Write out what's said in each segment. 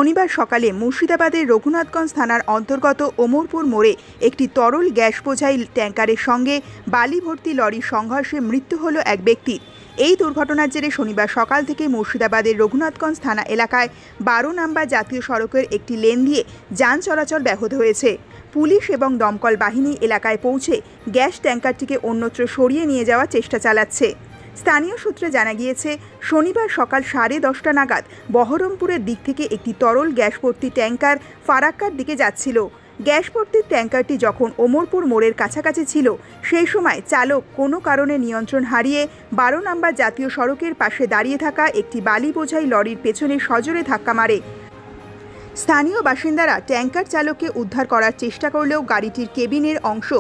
শনিবার সকালে মুর্শিদাবাদের রঘুনাথগঞ্জ থানার অন্তর্গত ওমরপুর মোড়ে একটি তরল গ্যাস বোঝাই ট্যাঙ্কারের সঙ্গে বালি ভর্তি লরির সংঘর্ষে মৃত্যু হল এক ব্যক্তির। এই দুর্ঘটনার জেরে শনিবার সকাল থেকে মুর্শিদাবাদের রঘুনাথগঞ্জ থানা এলাকায় 12 নম্বর জাতীয় সড়কের একটি লেন দিয়ে যান চলাচল ব্যাহত হয়েছে। পুলিশ এবং দমকল বাহিনী এলাকায় পৌঁছে গ্যাস ট্যাঙ্কারটিকে অন্যত্র সরিয়ে নিয়ে যাওয়ার চেষ্টা চালাচ্ছে। স্থানীয় সূত্রে জানা গিয়েছে, শনিবার সকাল 10:30 নাগাদ বহরমপুরের দিক থেকে একটি তরল গ্যাস ভর্তি ট্যাঙ্কার ফারাক্কার দিকে যাচ্ছিল। গ্যাস ভর্তির ট্যাঙ্কারটি যখন ওমরপুর মোড়ের কাছাকাছি ছিল, সেই সময় চালক কোনো কারণে নিয়ন্ত্রণ হারিয়ে 12 নম্বর জাতীয় সড়কের পাশে দাঁড়িয়ে থাকা একটি বালি বোঝাই লরির পেছনে সজোরে ধাক্কা মারে। স্থানীয় বাসিন্দারা ট্যাঙ্কার চালককে উদ্ধার করার চেষ্টা করলেও গাড়িটির কেবিনের অংশ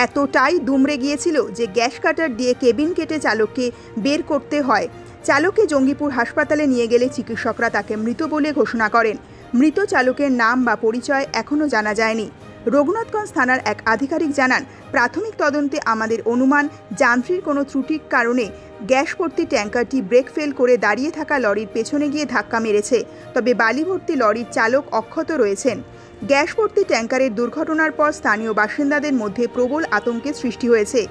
এতটাই দুমড়ে গিয়েছিল যে গ্যাস কাটার দিয়ে কেবিন কেটে চালককে বের করতে হয়। চালককে জঙ্গিপুর হাসপাতালে নিয়ে গেলে চিকিৎসকরা তাকে মৃত বলে ঘোষণা করেন। মৃত চালকের নাম বা পরিচয় এখনও জানা যায়নি। রঘুনাথগঞ্জ থানার এক আধিকারিক জানান, প্রাথমিক তদন্তে আমাদের অনুমান যান্ত্রিক কোনো ত্রুটির কারণে গ্যাস ভর্তি ট্যাঙ্কারটি ব্রেক ফেল করে দাঁড়িয়ে থাকা লরির পেছনে গিয়ে ধাক্কা মেরেছে। তবে বালি ভর্তি লরির চালক অক্ষত রয়েছেন। গ্যাস ভর্তি ট্যাঙ্কারের দুর্ঘটনার পর স্থানীয় বাসিন্দাদের মধ্যে প্রবল আতঙ্কের সৃষ্টি হয়েছে।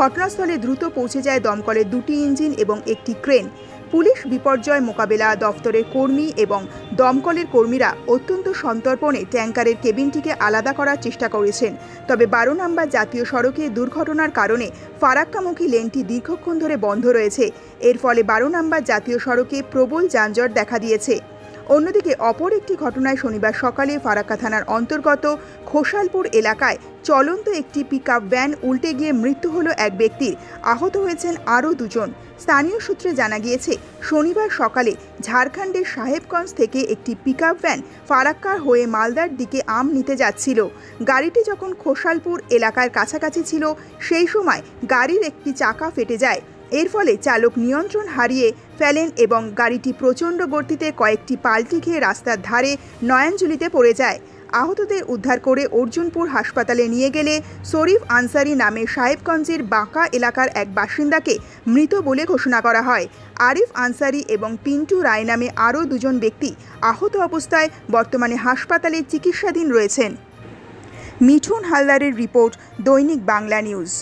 ঘটনাস্থলে দ্রুত পৌঁছে যায় দমকলের 2টি ইঞ্জিন এবং একটি ক্রেন। পুলিশ বিপর্যয় মোকাবেলা দফতরের কর্মী এবং দমকলের কর্মীরা অত্যন্ত সন্তর্পণে ট্যাঙ্কারের কেবিনটিকে আলাদা করার চেষ্টা করেছেন। তবে 12 নম্বর জাতীয় সড়কে দুর্ঘটনার কারণে ফারাক্কামুখী লেনটি দীর্ঘক্ষণ ধরে বন্ধ রয়েছে। এর ফলে 12 নম্বর জাতীয় সড়কে প্রবল যানজট দেখা দিয়েছে। অন্যদিকে অপর একটি ঘটনায় শনিবার সকালে ফারাক্কা থানার অন্তর্গত খোসালপুর এলাকায় চলন্ত একটি পিকআপ ভ্যান উল্টে গিয়ে মৃত্যু হল এক ব্যক্তির। আহত হয়েছেন আরও 2 জন। স্থানীয় সূত্রে জানা গিয়েছে, শনিবার সকালে ঝাড়খণ্ডের সাহেবগঞ্জ থেকে একটি পিকআপ ভ্যান ফারাক্কার হয়ে মালদার দিকে আম নিতে যাচ্ছিল। গাড়িটি যখন খোসালপুর এলাকার কাছাকাছি ছিল, সেই সময় গাড়ির একটি চাকা ফেটে যায়। এর ফলে চালক নিয়ন্ত্রণ হারিয়ে ফেলেন এবং গাড়িটি প্রচণ্ড গতিতে কয়েকটি পাল্টি খেয়ে রাস্তার ধারে নয়নজুলিতে পড়ে যায়। আহতদের উদ্ধার করে অর্জুনপুর হাসপাতালে নিয়ে গেলে শরীফ আনসারি নামে সাহেবগঞ্জের বাঁকা এলাকার এক বাসিন্দাকে মৃত বলে ঘোষণা করা হয়। আরিফ আনসারি এবং পিন্টু রায় নামে আরও 2 জন ব্যক্তি আহত অবস্থায় বর্তমানে হাসপাতালে চিকিৎসাধীন রয়েছেন। মিঠুন হালদারের রিপোর্ট, দৈনিক বাংলা নিউজ।